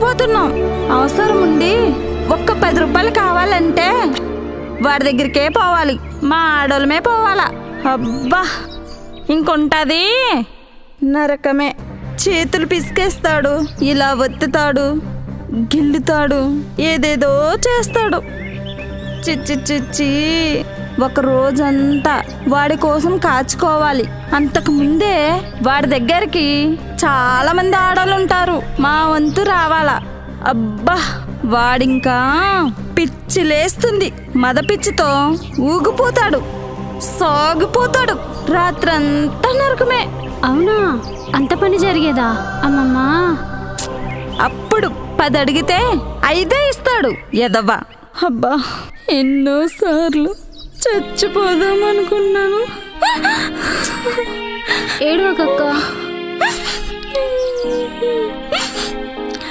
నలిగిపోతున్నాం. అవసరం ఉండి ఒక్క 10 రూపాయలు కావాలంటే వాడి దగ్గరికే పోవాలి. మా ఆడోళ్ళమే పోవాలా. అబ్బా ఇంకొంటది నరకమే. చేతులు పిసికేస్తాడు, ఇలా ఒత్తుతాడు, గిల్లుతాడు, ఏదేదో చేస్తాడు. చిచ్చి చిచ్చి. ఒక రోజంతా వాడి కోసం కాచుకోవాలి. అంతకు ముందే వాడి దగ్గరికి చాలా మంది ఆడోళ్ళు ఉంటారు. మా వంతు రావాలా. అబ్బా వాడింకా పిచ్చి లేస్తుంది. మద పిచ్చితో ఊగిపోతాడు, సాగిపోతాడు. రాత్రంతా నరకమే. అవునా, అంత పని జరిగేదా అమ్మమ్మా? అప్పుడు 10 అడిగితే 5 ఇస్తాడు ఎదవ్వ. అబ్బా ఎన్నోసార్లు చచ్చిపోదాం అనుకున్నాను. ఏడవకక్క,